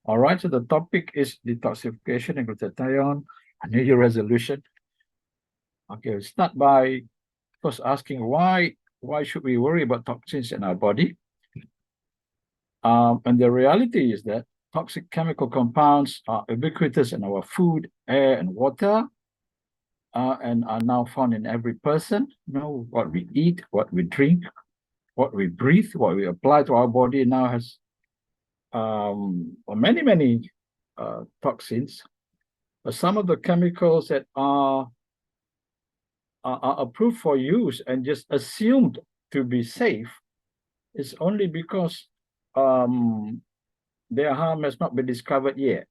All right, so the topic is detoxification and glutathione, a New Year resolution. Okay, we'll start by first asking why should we worry about toxins in our body? And the reality is that toxic chemical compounds are ubiquitous in our food, air, and water, and are now found in every person. You know, what we eat, what we drink, what we breathe, what we apply to our body now has many toxins. But some of the chemicals that are approved for use and just assumed to be safe is only because their harm has not been discovered yet.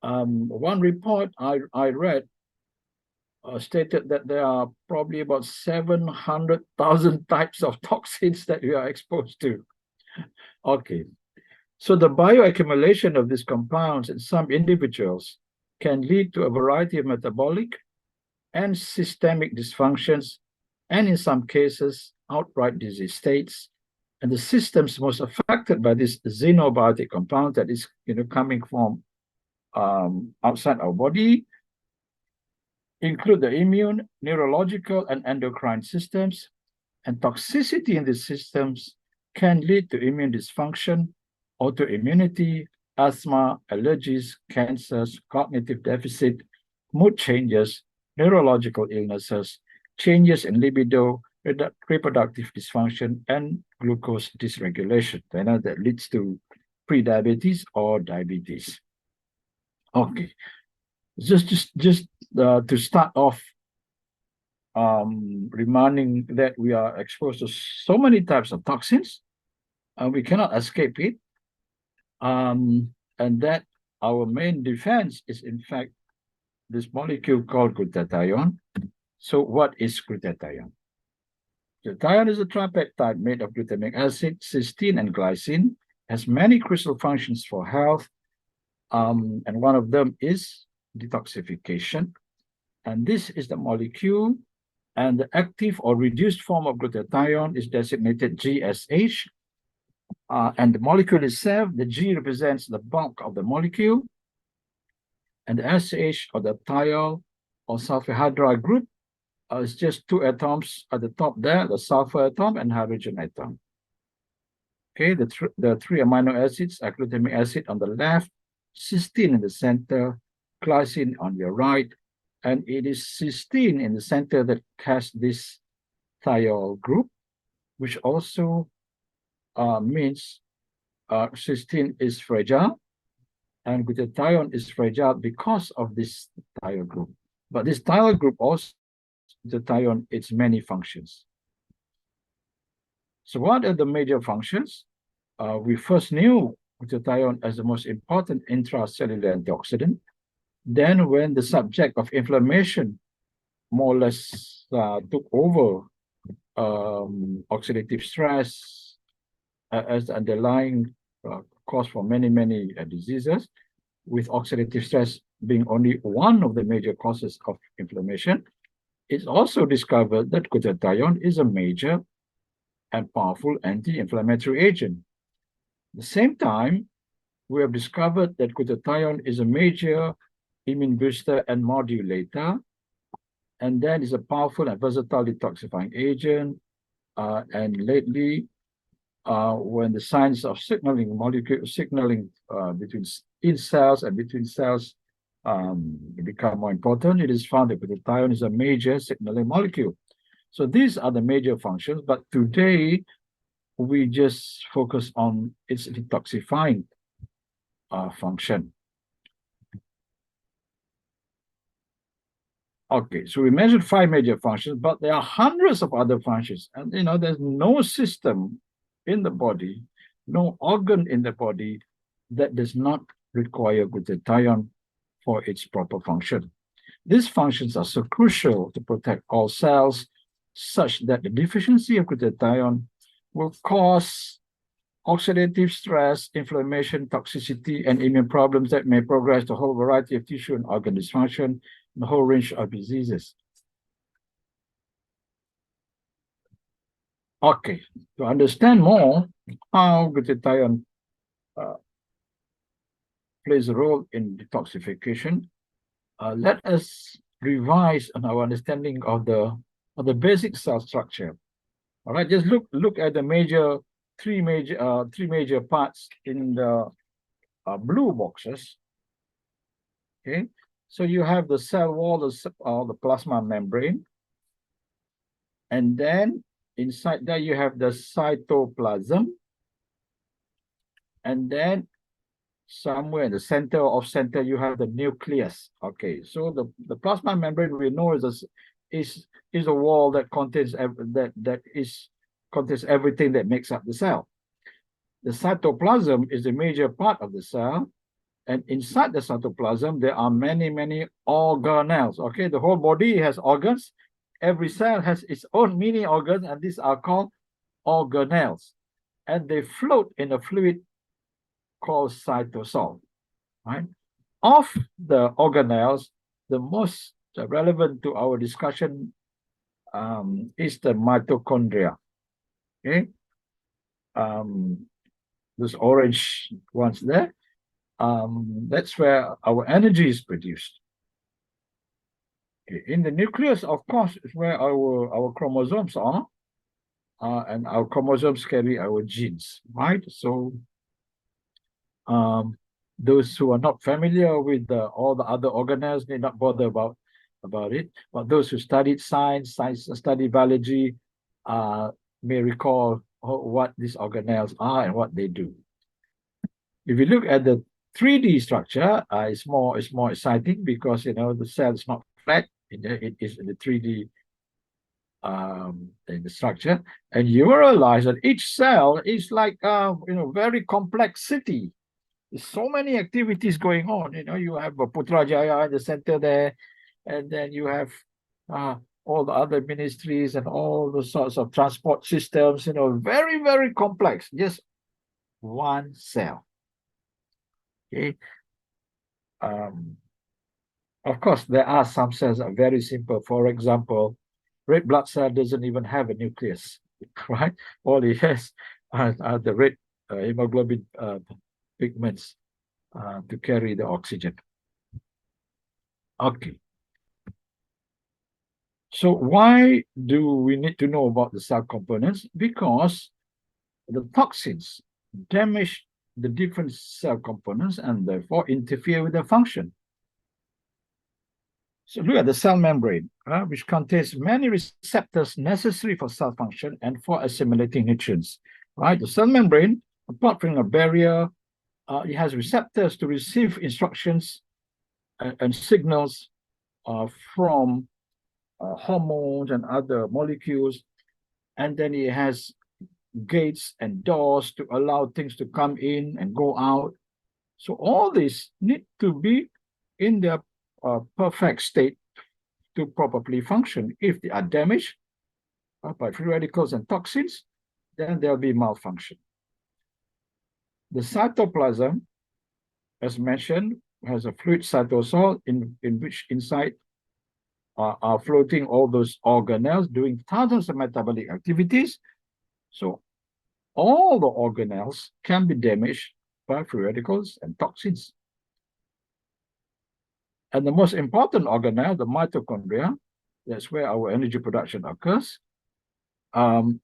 One report I read stated that there are probably about 700,000 types of toxins that we are exposed to. Okay, so the bioaccumulation of these compounds in some individuals can lead to a variety of metabolic and systemic dysfunctions, and in some cases, outright disease states. And the systems most affected by this xenobiotic compound that is coming from outside our body include the immune, neurological, and endocrine systems. And toxicity in these systems can lead to immune dysfunction, autoimmunity, asthma, allergies, cancers, cognitive deficit, mood changes, neurological illnesses, changes in libido, reproductive dysfunction, and glucose dysregulation. That leads to prediabetes or diabetes. Okay, just to start off, reminding that we are exposed to so many types of toxins, and we cannot escape it, and that our main defense is in fact this molecule called glutathione. So what is glutathione? Glutathione is a tripeptide made of glutamic acid, cysteine, and glycine. Has many crucial functions for health, and one of them is detoxification. And this is the molecule, and the active or reduced form of glutathione is designated GSH. And the molecule itself, the G represents the bulk of the molecule, and the SH or the thiol or sulfur hydride group is just two atoms at the top there, the sulfur atom and hydrogen atom. Okay, the three amino acids are glutamic acid on the left, cysteine in the center, glycine on your right, and it is cysteine in the center that has this thiol group, which also means cysteine is fragile, and glutathione is fragile because of this thiol group. But this thiol group also glutathione its many functions. So what are the major functions? We first knew glutathione as the most important intracellular antioxidant. Then when the subject of inflammation more or less took over oxidative stress as the underlying cause for many diseases, with oxidative stress being only one of the major causes of inflammation, it's also discovered that glutathione is a major and powerful anti-inflammatory agent. At the same time, we have discovered that glutathione is a major immune booster and modulator, and that is a powerful and versatile detoxifying agent. And lately, when the science of signaling between in cells and between cells become more important, it is found that glutathione is a major signaling molecule. So these are the major functions, but today we just focus on its detoxifying function. Okay, so we mentioned 5 major functions, but there are hundreds of other functions. And, there's no system in the body, no organ in the body that does not require glutathione for its proper function. These functions are so crucial to protect all cells, such that the deficiency of glutathione will cause oxidative stress, inflammation, toxicity, and immune problems that may progress to a whole variety of tissue and organ dysfunction, and a whole range of diseases. Okay, to understand more how glutathione plays a role in detoxification, let us revise on our understanding of the basic cell structure. All right, just look at the three major parts in the blue boxes. Okay, so you have the cell wall, the plasma membrane, and then inside there you have the cytoplasm, and then somewhere in the center you have the nucleus. Okay, so the plasma membrane we know is a wall that contains contains everything that makes up the cell. The cytoplasm is a major part of the cell, and inside the cytoplasm there are many organelles. Okay, the whole body has organs. Every cell has its own mini organs, and these are called organelles, and they float in a fluid called cytosol. Right? Of the organelles, the most relevant to our discussion is the mitochondria. Okay, those orange ones there. That's where our energy is produced. Okay. In the nucleus, of course, is where our chromosomes are, and our chromosomes carry our genes, right? So, those who are not familiar with all the other organelles need not bother about it. But those who studied science study biology, may recall what these organelles are and what they do. If you look at the 3D structure, it's more exciting because the cell is not flat; it is in the 3D in the structure, and you realize that each cell is like very complex city. There's so many activities going on. You have a Putrajaya in the center there, and then you have all the other ministries and all the sorts of transport systems. Very complex. Just one cell. Okay. Of course, there are some cells that are very simple. For example, red blood cell doesn't even have a nucleus, right? All it has are the red hemoglobin pigments to carry the oxygen. Okay. So why do we need to know about the cell components? Because the toxins damage the different cell components and therefore interfere with their function. So look at the cell membrane, which contains many receptors necessary for cell function and for assimilating nutrients. Right? The cell membrane, apart from a barrier, it has receptors to receive instructions and signals from hormones and other molecules, and then it has gates and doors to allow things to come in and go out. So all these need to be in their perfect state to properly function. If they are damaged by free radicals and toxins, then there'll be malfunction. The cytoplasm, as mentioned, has a fluid cytosol in which inside are floating all those organelles doing thousands of metabolic activities. So all the organelles can be damaged by free radicals and toxins. And the most important organelle, the mitochondria, that's where our energy production occurs. And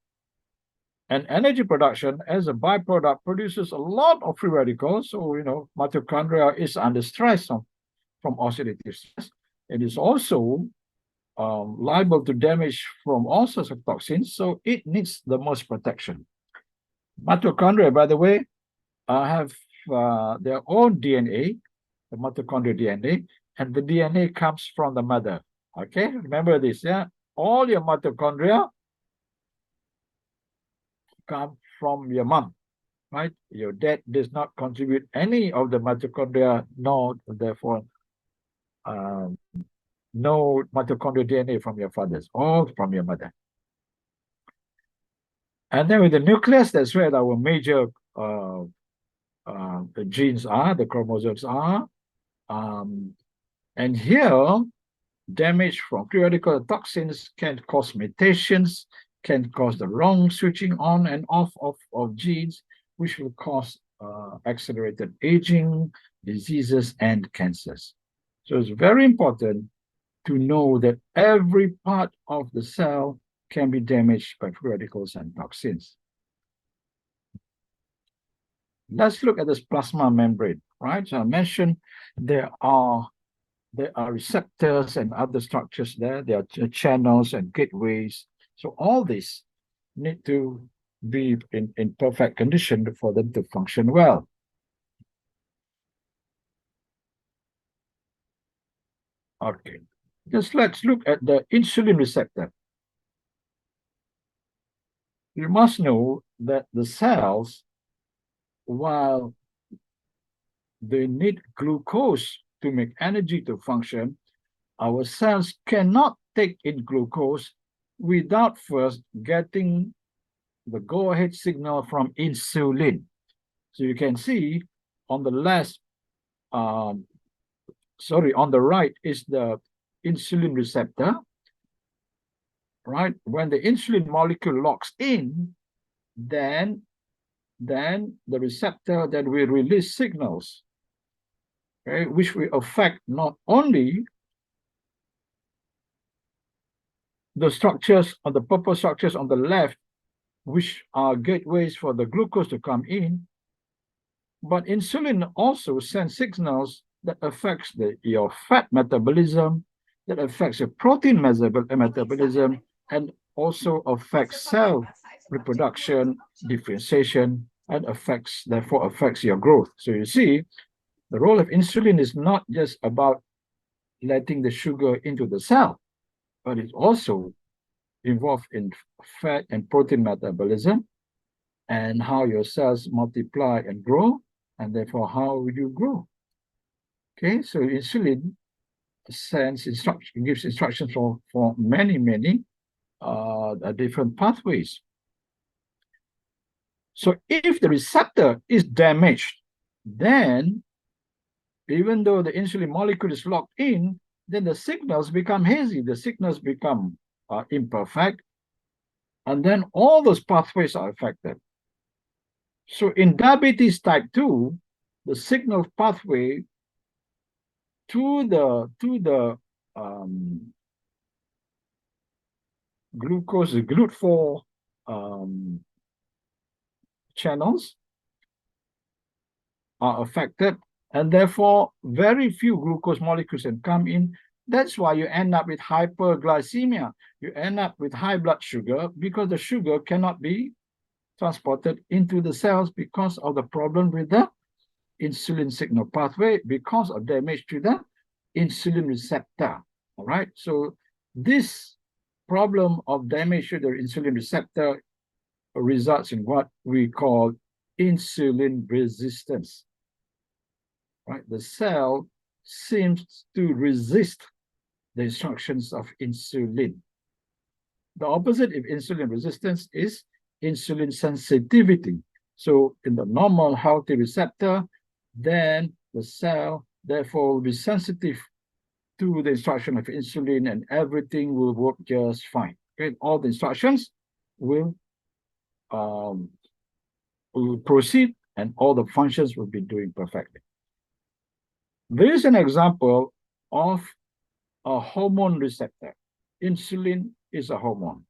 energy production, as a byproduct, produces a lot of free radicals. So, mitochondria is under stress from oxidative stress. It is also liable to damage from all sorts of toxins, so it needs the most protection. Mitochondria, by the way, have their own DNA, the mitochondrial DNA, and the DNA comes from the mother. Okay, remember this, yeah? All your mitochondria come from your mom, right? Your dad does not contribute any of the mitochondria, nor therefore no mitochondrial DNA from your fathers, all from your mother. And then with the nucleus, that's where our major the genes are, the chromosomes are. And here, damage from free radical toxins can cause mutations, can cause the wrong switching on and off of genes, which will cause accelerated aging, diseases, and cancers. So it's very important to know that every part of the cell can be damaged by free radicals and toxins. Let's look at this plasma membrane, right? So I mentioned there are receptors and other structures there. There are channels and gateways. So all these need to be in perfect condition for them to function well. Okay, just let's look at the insulin receptor. You must know that the cells, while they need glucose to make energy to function, our cells cannot take in glucose without first getting the go-ahead signal from insulin. So you can see on the left, on the right is the insulin receptor, right? When the insulin molecule locks in, then the receptor then will release signals, okay, which will affect not only the structures on the purple structures on the left, which are gateways for the glucose to come in, but insulin also sends signals that affects your fat metabolism, that affects your protein metabolism, and also affects cell reproduction, differentiation, and therefore affects your growth. So you see, the role of insulin is not just about letting the sugar into the cell, but it's also involved in fat and protein metabolism and how your cells multiply and grow, and therefore how you grow. Okay, so insulin gives instructions for many different pathways. So if the receptor is damaged, then even though the insulin molecule is locked in, then the signals become hazy, the signals become imperfect, and then all those pathways are affected. So in diabetes type 2, the signal pathway to the glucose, GLUT4 channels are affected, and therefore very few glucose molecules can come in. That's why you end up with hyperglycemia. You end up with high blood sugar because the sugar cannot be transported into the cells because of the problem with the insulin signal pathway, because of damage to the insulin receptor. All right. So this problem of damage to the insulin receptor results in what we call insulin resistance. Right? The cell seems to resist the instructions of insulin. The opposite of insulin resistance is insulin sensitivity. So in the normal healthy receptor, then the cell therefore will be sensitive to the instruction of insulin, and everything will work just fine. Okay? All the instructions will proceed, and all the functions will be doing perfectly. There is an example of a hormone receptor. Insulin is a hormone.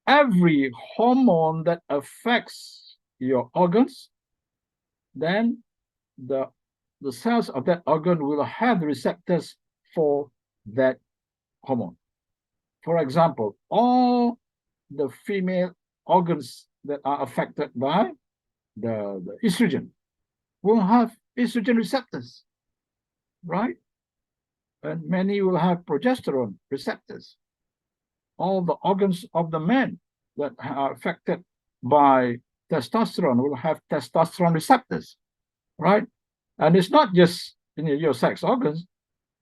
Every hormone that affects your organs, then the cells of that organ will have receptors for that hormone. For example, all the female organs that are affected by the estrogen will have estrogen receptors, right? And many will have progesterone receptors. All the organs of the men that are affected by testosterone will have testosterone receptors, right? And it's not just in your sex organs.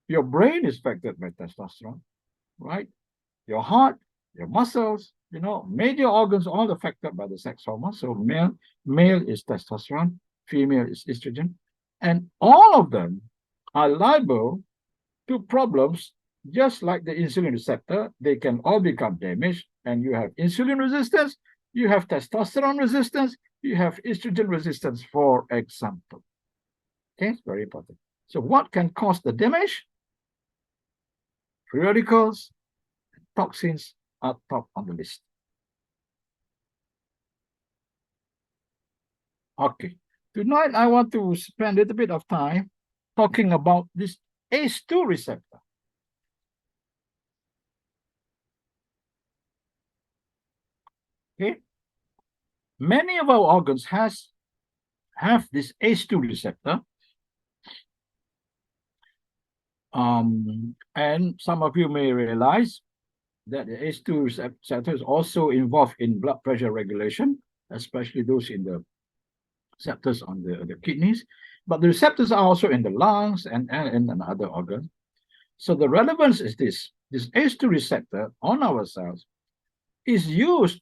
Your brain is affected by testosterone, right? Your heart, your muscles, major organs all affected by the sex hormone. So male is testosterone, female is estrogen, and all of them are liable to problems just like the insulin receptor. They can all become damaged, and you have insulin resistance, you have testosterone resistance, you have estrogen resistance, for example. Okay, it's very important. So what can cause the damage? Free radicals, toxins are top on the list. Okay, tonight I want to spend a little bit of time talking about this ACE2 receptor. Okay, many of our organs have this ACE2 receptor. And some of you may realize that the ACE2 receptor is also involved in blood pressure regulation, especially those in the receptors on the kidneys. But the receptors are also in the lungs and other organs. So the relevance is this ACE2 receptor on our cells is used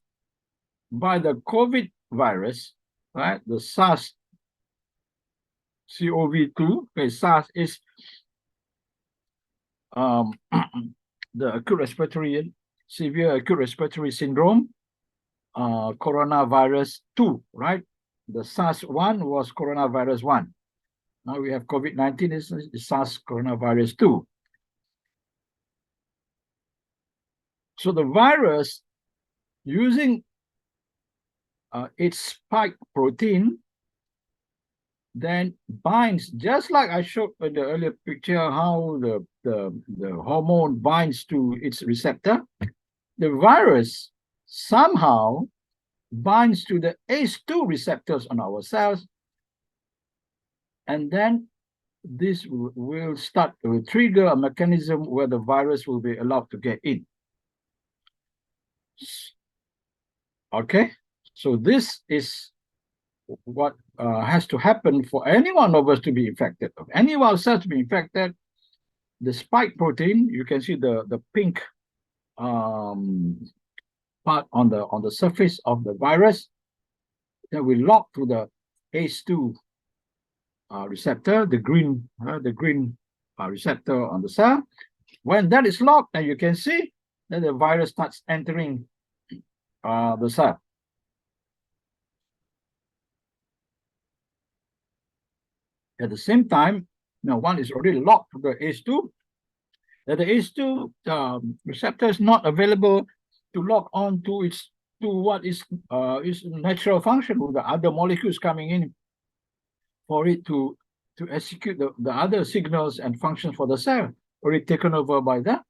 by the COVID virus, right? The SARS-CoV-2. Okay, SARS is the severe acute respiratory syndrome, coronavirus 2, right? The SARS-1 was coronavirus 1. Now we have COVID-19 is SARS coronavirus 2. So the virus, using its spike protein, then binds, just like I showed in the earlier picture, how the hormone binds to its receptor. The virus somehow binds to the ACE2 receptors on our cells, and then this will start to trigger a mechanism where the virus will be allowed to get in. Okay, so this is what has to happen for any one of us to be infected. If any of our cells to be infected, the spike protein, you can see the pink part on the surface of the virus, that will lock to the ACE2 receptor, the green receptor on the cell. When that is locked, and you can see that the virus starts entering the cell. At the same time, now one is already locked to the ACE2, that the ACE2 receptor is not available to lock on to what is its natural function with the other molecules coming in for it to execute the other signals and functions for the cell, already taken over by the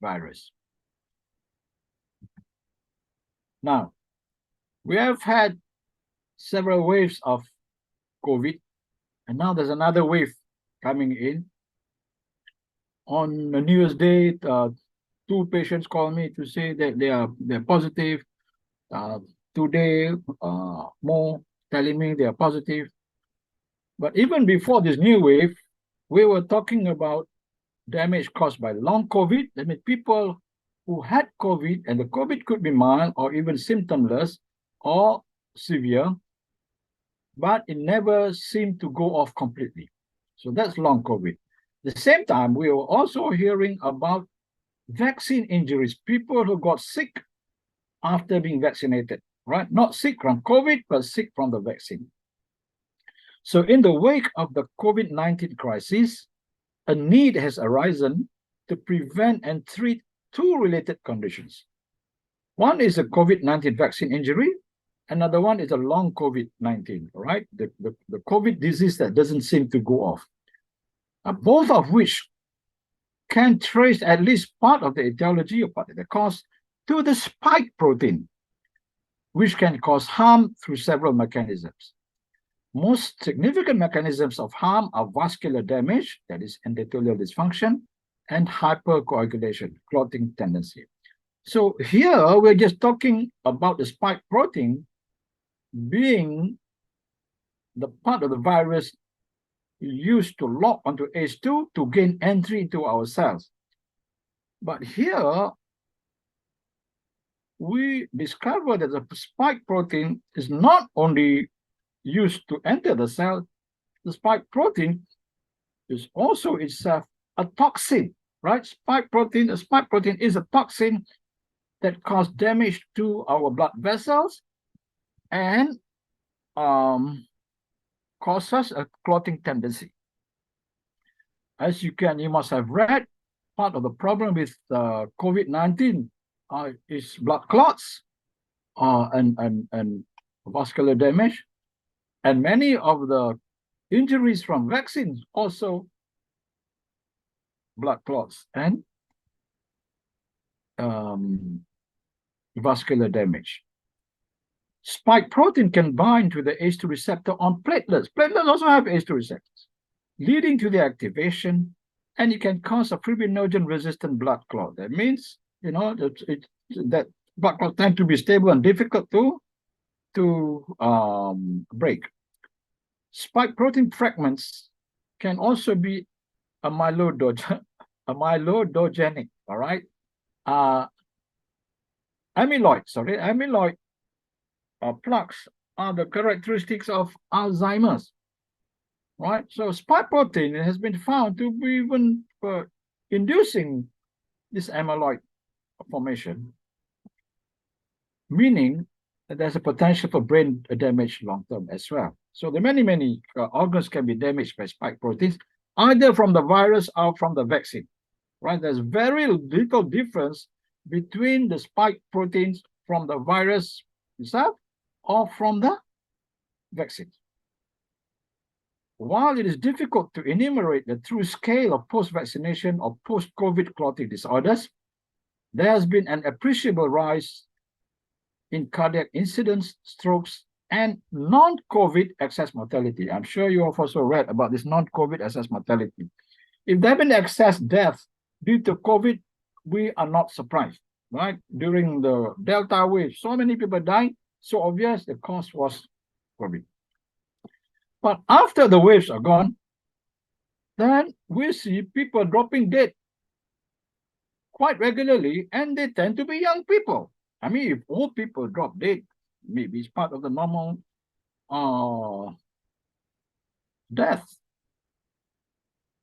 virus. Now, we have had several waves of COVID, and now there's another wave coming in. On the New Year's Day, 2 patients called me to say that they're positive. Today, more telling me they are positive. But even before this new wave, we were talking about damage caused by long COVID. That means people who had COVID, and the COVID could be mild or even symptomless or severe, but it never seemed to go off completely. So that's long COVID. At the same time, we were also hearing about vaccine injuries, people who got sick after being vaccinated, right? Not sick from COVID, but sick from the vaccine. So in the wake of the COVID-19 crisis, a need has arisen to prevent and treat 2 related conditions. One is a COVID-19 vaccine injury. Another one is a long COVID-19, right? The COVID disease that doesn't seem to go off. Both of which can trace at least part of the etiology or part of the cause to the spike protein, which can cause harm through several mechanisms. Most significant mechanisms of harm are vascular damage, that is endothelial dysfunction, and hypercoagulation, clotting tendency. So here we're just talking about the spike protein being the part of the virus used to lock onto ACE2 to gain entry into our cells. But here we discover that the spike protein is not only used to enter the cell, the spike protein is also itself a toxin, right? A spike protein is a toxin that causes damage to our blood vessels and causes a clotting tendency. As you must have read, part of the problem with COVID-19 is blood clots and vascular damage. And many of the injuries from vaccines also blood clots and vascular damage. Spike protein can bind to the ACE2 receptor on platelets. Platelets also have ACE2 receptors, leading to the activation, and it can cause a fibrinogen-resistant blood clot. That means, you know, that blood clots tend to be stable and difficult to break. Spike protein fragments can also be amyloidogenic, all right? Amyloid plaques are the characteristics of Alzheimer's, right? So spike protein has been found to be even inducing this amyloid formation, meaning that there's a potential for brain damage long term as well. So the many organs can be damaged by spike proteins, either from the virus or from the vaccine, right? There's very little difference between the spike proteins from the virus itself or from the vaccine. While it is difficult to enumerate the true scale of post-vaccination or post-COVID clotting disorders, there has been an appreciable rise in cardiac incidents, strokes, and non-COVID excess mortality. I'm sure you have also read about this non-COVID excess mortality. If there have been excess deaths due to COVID, we are not surprised, right? During the Delta wave, so many people died, so obvious the cause was COVID. But after the waves are gone, then we see people dropping dead quite regularly, and they tend to be young people. I mean, if old people drop dead, maybe it's part of the normal death.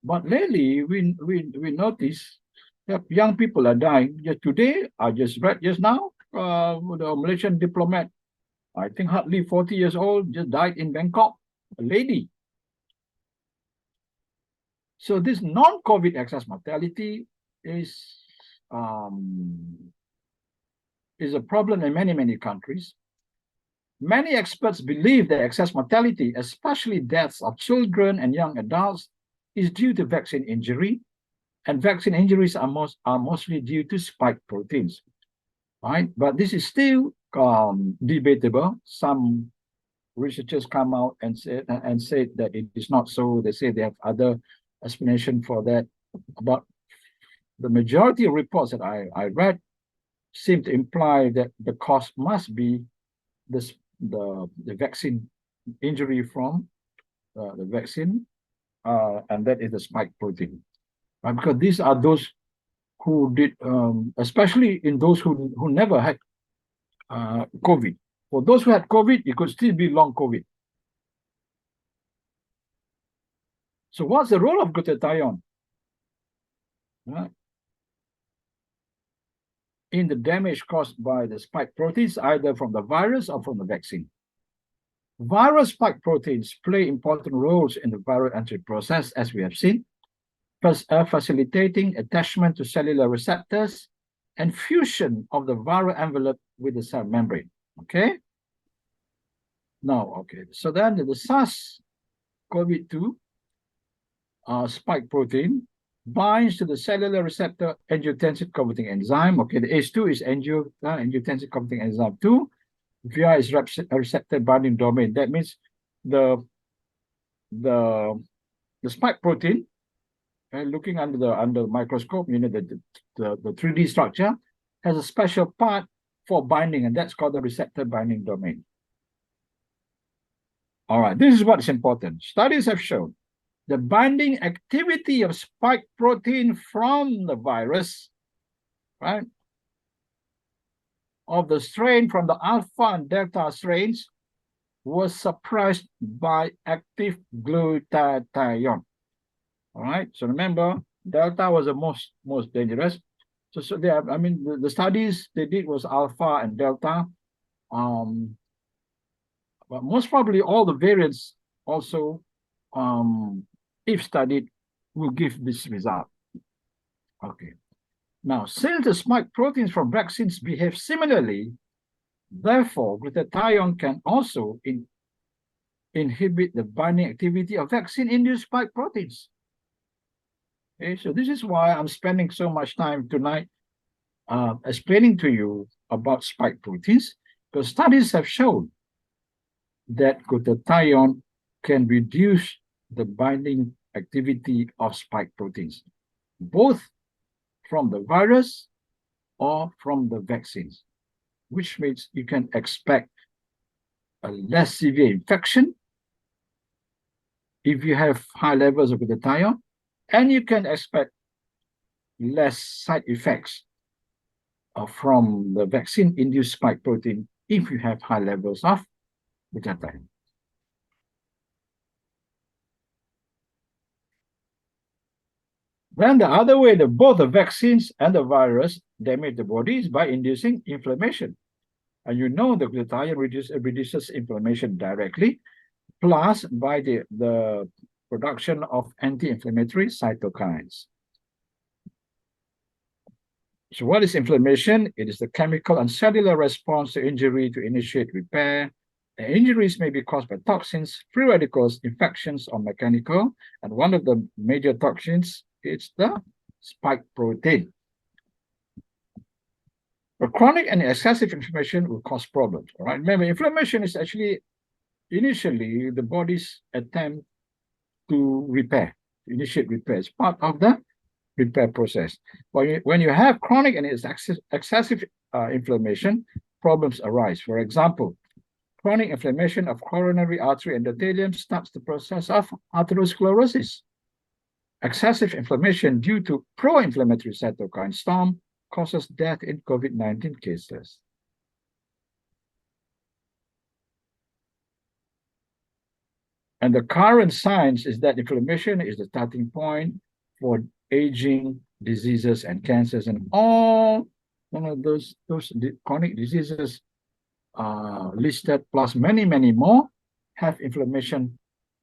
But lately, we notice that young people are dying. Just today, I just read just now, the Malaysian diplomat, I think hardly 40 years old, just died in Bangkok, a lady. So this non-COVID excess mortality is a problem in many countries. Many experts believe that excess mortality, especially deaths of children and young adults, is due to vaccine injury, and vaccine injuries are mostly due to spike proteins, right? But this is still debatable. Some researchers come out and said that it is not so. They say they have other explanation for that. But the majority of reports that I read seem to imply that the cause must be the vaccine injury from the vaccine, and that is the spike protein, right? Because these are those who did, especially in those who never had COVID. For those who had COVID, it could still be long COVID. So what's the role of glutathione? Right? In the damage caused by the spike proteins, either from the virus or from the vaccine. Viral spike proteins play important roles in the viral entry process, as we have seen, facilitating attachment to cellular receptors and fusion of the viral envelope with the cell membrane. Okay? Now, okay, so then the SARS-CoV-2 spike protein binds to the cellular receptor angiotensin converting enzyme. Okay, the ACE2 is angiotensin converting enzyme 2 via its receptor binding domain. That means the spike protein, looking under the microscope, you know, the 3D structure has a special part for binding, and that's called the receptor binding domain. All right, this is what's important. Studies have shown the binding activity of spike protein from the virus, right, of the strain from the alpha and delta strains was suppressed by active glutathione. All right, so remember, delta was the most dangerous. So they have, I mean, the studies they did was alpha and delta. But most probably all the variants also, if studied, will give this result. Okay. Now, since the spike proteins from vaccines behave similarly, therefore, glutathione can also inhibit the binding activity of vaccine-induced spike proteins. Okay, so this is why I'm spending so much time tonight explaining to you about spike proteins, because studies have shown that glutathione can reduce the binding activity of spike proteins, both from the virus or from the vaccines, which means you can expect a less severe infection if you have high levels of glutathione, and you can expect less side effects from the vaccine-induced spike protein if you have high levels of glutathione. Then the other way that both the vaccines and the virus damage the body is by inducing inflammation. And you know the glutathione reduces inflammation directly, plus by the production of anti-inflammatory cytokines. So what is inflammation? It is the chemical and cellular response to injury to initiate repair. And injuries may be caused by toxins, free radicals, infections, or mechanical. And one of the major toxins is the spike protein. But chronic and excessive inflammation will cause problems. All right? Remember, inflammation is actually initially the body's attempt to repair, to initiate repair. It's part of the repair process. When you have chronic and excessive inflammation, problems arise. For example, chronic inflammation of coronary artery endothelium starts the process of atherosclerosis. Excessive inflammation due to pro-inflammatory cytokine storm causes death in COVID-19 cases. And the current science is that inflammation is the starting point for aging, diseases, and cancers, and all those chronic diseases listed, plus many, many more, have inflammation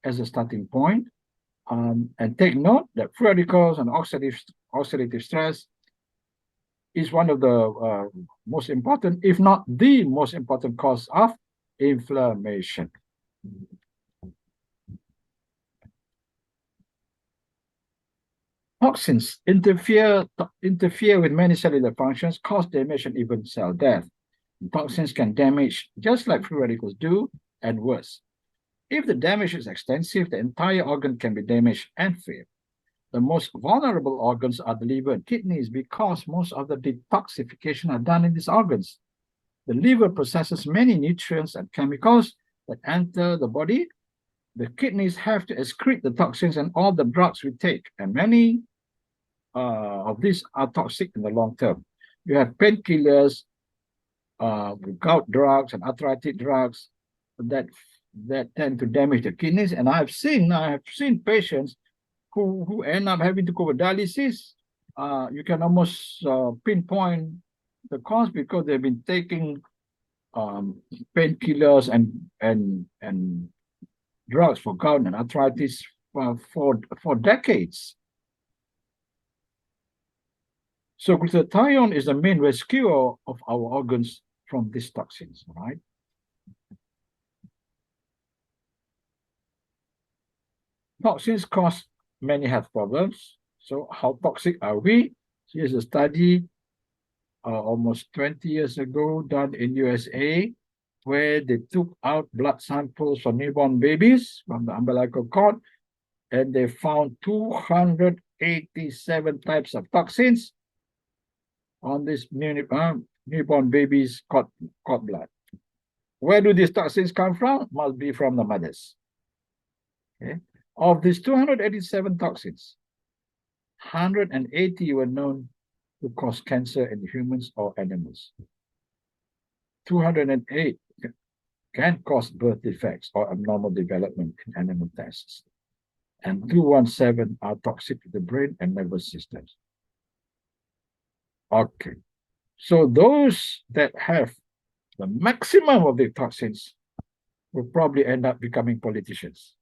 as a starting point. And take note that free radicals and oxidative stress is one of the most important, if not the most important cause of inflammation. Toxins interfere with many cellular functions, cause damage, and even cell death. Toxins can damage just like free radicals do, and worse. If the damage is extensive, the entire organ can be damaged and fail. The most vulnerable organs are the liver and kidneys because most of the detoxification are done in these organs. The liver processes many nutrients and chemicals that enter the body. The kidneys have to excrete the toxins and all the drugs we take, and many of these are toxic in the long term. You have painkillers, gout drugs, and arthritic drugs that tend to damage the kidneys. And I have seen patients who end up having to go for dialysis. You can almost pinpoint the cause because they've been taking painkillers and drugs for gout and arthritis for decades. So glutathione is the main rescuer of our organs from these toxins, right? Toxins cause many health problems. So how toxic are we? Here's a study almost 20 years ago done in USA, where they took out blood samples from newborn babies from the umbilical cord, and they found 287 types of toxins on this newborn baby's cord blood. Where do these toxins come from? Must be from the mothers. Okay. Of these 287 toxins, 180 were known to cause cancer in humans or animals. 208 can cause birth defects or abnormal development in animal tests. And 217 are toxic to the brain and nervous systems. Okay, so those that have the maximum of the toxins will probably end up becoming politicians.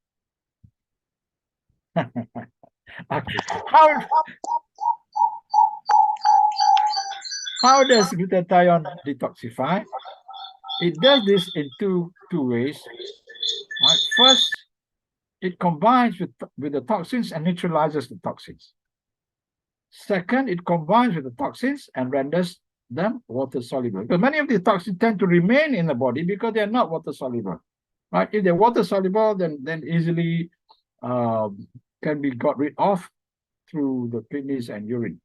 Okay. How does glutathione detoxify? It does this in two ways. Right? First, it combines with the toxins and neutralizes the toxins. Second, it combines with the toxins and renders them water soluble. Because many of the toxins tend to remain in the body because they are not water soluble. Right? If they're water soluble, then easily can be got rid of through the kidneys and urine.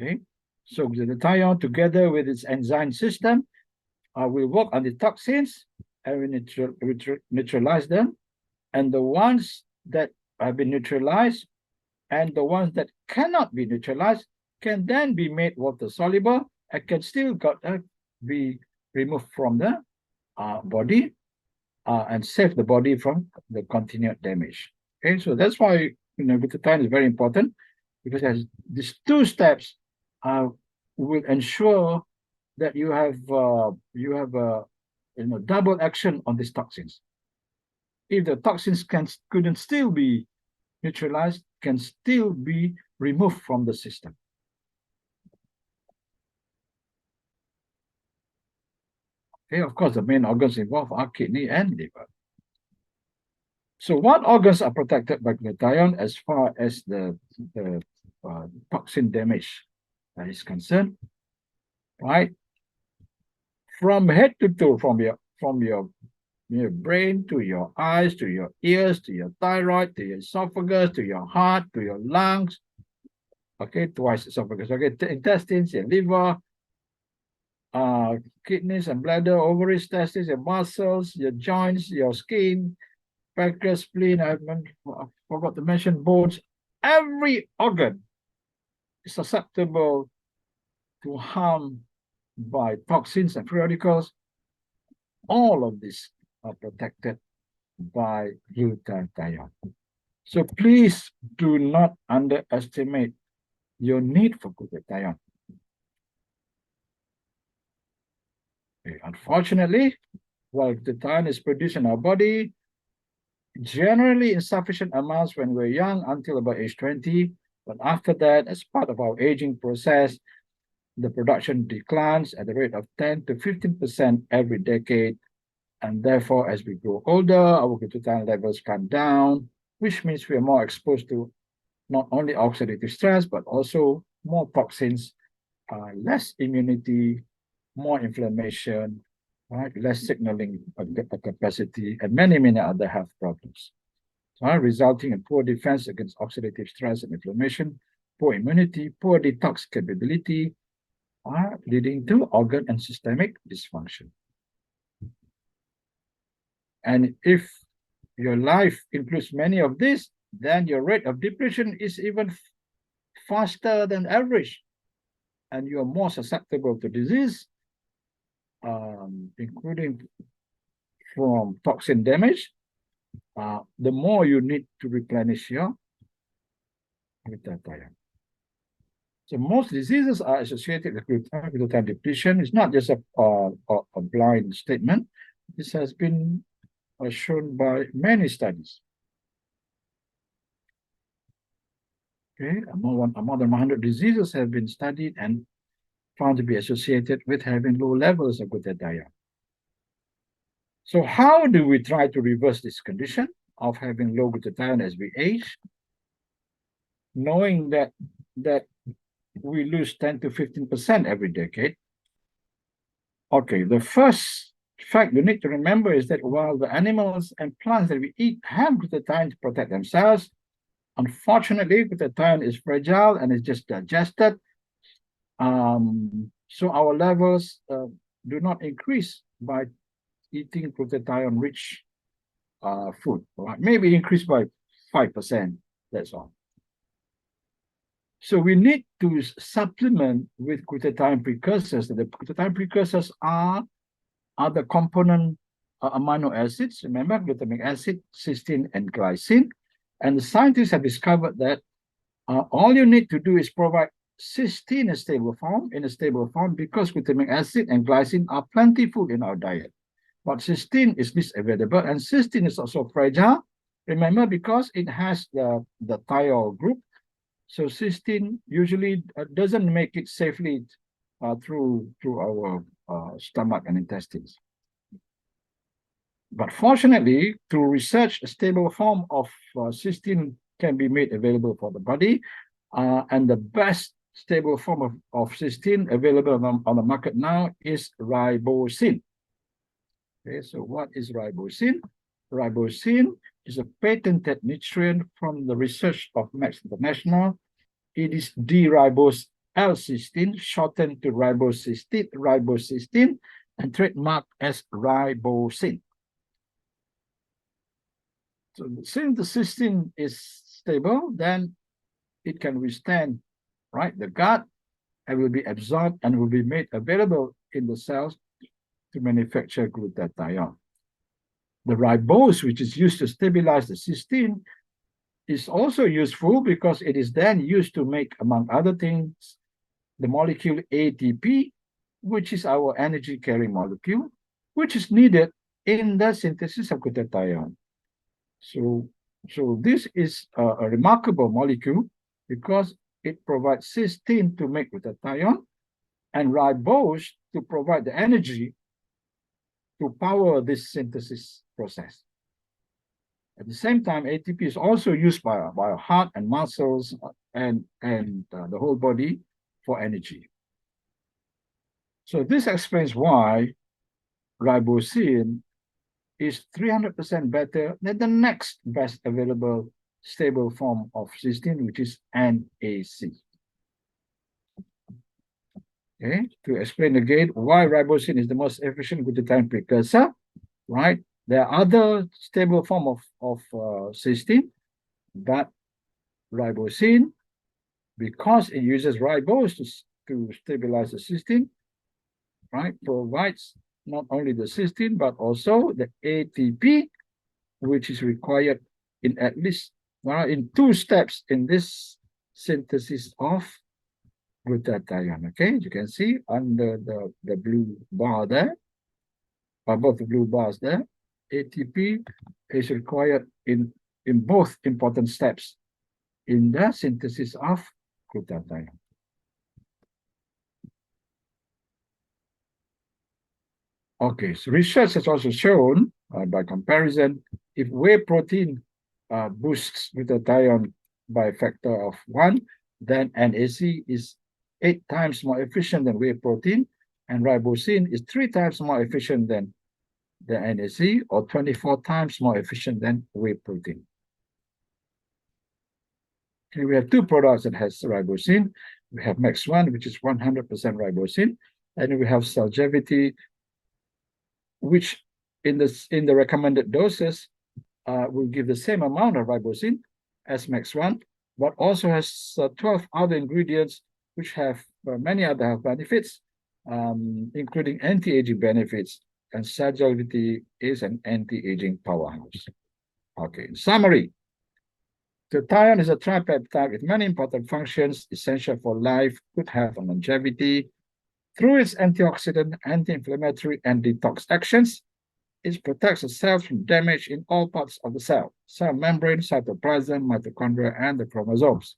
Okay, so glutathione together with its enzyme system will work on the toxins and we neutralize them, and the ones that have been neutralized and the ones that cannot be neutralized can then be made water soluble and can still be removed from the body and save the body from the continued damage. Okay, so that's why glutathione is very important, because it has these two steps will ensure that you have double action on these toxins. If the toxins couldn't still be neutralized, can still be removed from the system. Okay, of course, the main organs involved are kidney and liver. So what organs are protected by glutathione as far as the toxin damage is concerned? Right? From head to toe, from your brain to your eyes, to your ears, to your thyroid, to your esophagus, to your heart, to your lungs. Okay, twice esophagus. Okay, intestines, your liver, kidneys and bladder, ovaries, testes, your muscles, your joints, your skin, pancreas, spleen, I forgot to mention bones. Every organ is susceptible to harm by toxins and free radicals. All of these are protected by glutathione. So please do not underestimate your need for glutathione. Okay. Unfortunately, while glutathione is produced in our body, generally in sufficient amounts when we're young until about age 20, but after that, as part of our aging process, the production declines at the rate of 10 to 15% every decade. And therefore, as we grow older, our glutathione levels come down, which means we are more exposed to not only oxidative stress, but also more toxins, less immunity, more inflammation, right? Less signaling capacity, and many, many other health problems, right? Resulting in poor defense against oxidative stress and inflammation, poor immunity, poor detox capability, leading to organ and systemic dysfunction. And if your life includes many of these, then your rate of depression is even faster than average, and you are more susceptible to disease, including from toxin damage. The more you need to replenish your glutathione. So most diseases are associated with glutathione depletion. It's not just a blind statement. This has been shown by many studies. Okay, more than 100 diseases have been studied and found to be associated with having low levels of glutathione. So how do we try to reverse this condition of having low glutathione as we age, knowing that we lose 10 to 15% every decade? Okay, the first fact you need to remember is that while the animals and plants that we eat have glutathione to protect themselves, unfortunately, glutathione is fragile and is just digested. So our levels do not increase by eating glutathione-rich food. Right? Maybe increase by 5%, that's all. So we need to supplement with glutathione precursors. The glutathione precursors are the component amino acids, remember, glutamic acid, cysteine, and glycine. And the scientists have discovered that all you need to do is provide cysteine in a stable form because glutamic acid and glycine are plentiful in our diet. But cysteine is least available, and cysteine is also fragile. Remember, because it has the thiol group, so cysteine usually doesn't make it safely through our stomach and intestines. But fortunately, through research, a stable form of cysteine can be made available for the body, and the best stable form of cysteine available on the market now is ribosine. Okay, so what is ribosine? Ribosine is a patented nutrient from the research of Max International. It is D-ribose L-cysteine, shortened to ribocystine, and trademarked as ribosine. So since the cysteine is stable, then it can withstand, right, the gut, and will be absorbed and will be made available in the cells to manufacture glutathione. The ribose, which is used to stabilize the cysteine, is also useful because it is then used to make, among other things, the molecule ATP, which is our energy carrying molecule, which is needed in the synthesis of glutathione. So this is a remarkable molecule because it provides cysteine to make glutathione and ribose to provide the energy to power this synthesis process. At the same time, ATP is also used by our heart and muscles and the whole body for energy. So this explains why ribosine is 300% better than the next best available stable form of cysteine, which is NAC. Okay, to explain again why ribosine is the most efficient glutathione precursor, right? There are other stable form of cysteine, but ribosine, because it uses ribose to stabilize the cysteine, right, provides not only the cysteine, but also the ATP, which is required in at least in 2 steps in this synthesis of glutathione. Okay, you can see under the blue bar there, above the blue bars there, ATP is required in both important steps in the synthesis of glutathione. Okay, so research has also shown, by comparison, if whey protein boosts glutathione by a factor of 1, then NAC is 8 times more efficient than whey protein, and ribosine is 3 times more efficient than the NAC, or 24 times more efficient than whey protein. Okay, we have 2 products that has ribosine. We have Max1, which is 100% ribosine, and we have Celgevity, which in the recommended doses will give the same amount of ribosine as Max1, but also has 12 other ingredients which have many other health benefits, including anti-aging benefits, and Celgevity is an anti-aging powerhouse. Okay, in summary, glutathione is a tripeptide with many important functions essential for life, good health, and longevity. Through its antioxidant, anti-inflammatory, and detox actions, it protects the cells from damage in all parts of the cell membrane, cytoplasm, mitochondria, and the chromosomes.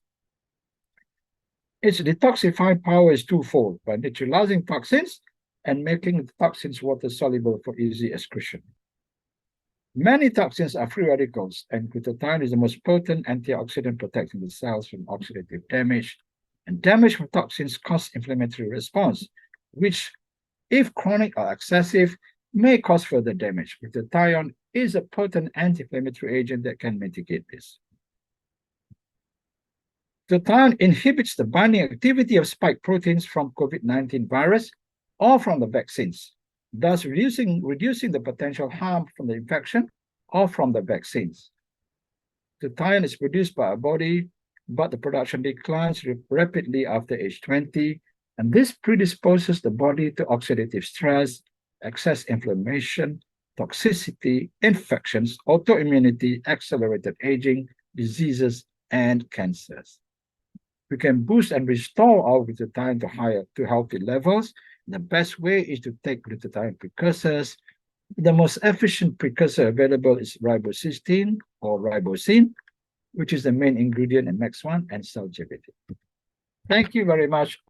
Its detoxifying power is twofold, by neutralizing toxins and making the toxins water-soluble for easy excretion. Many toxins are free radicals, and glutathione is the most potent antioxidant protecting the cells from oxidative damage. And damage from toxins cause inflammatory response, which, if chronic or excessive, may cause further damage. Glutathione is a potent anti-inflammatory agent that can mitigate this. Glutathione inhibits the binding activity of spike proteins from COVID-19 virus or from the vaccines, thus reducing the potential harm from the infection or from the vaccines. Glutathione is produced by our body, but the production declines rapidly after age 20, and this predisposes the body to oxidative stress, excess inflammation, toxicity, infections, autoimmunity, accelerated aging, diseases, and cancers. we can boost and restore our glutathione to healthy levels. The best way is to take glutathione precursors. The most efficient precursor available is ribocysteine or ribosine, which is the main ingredient in MAX1 and cell GPT. Thank you very much.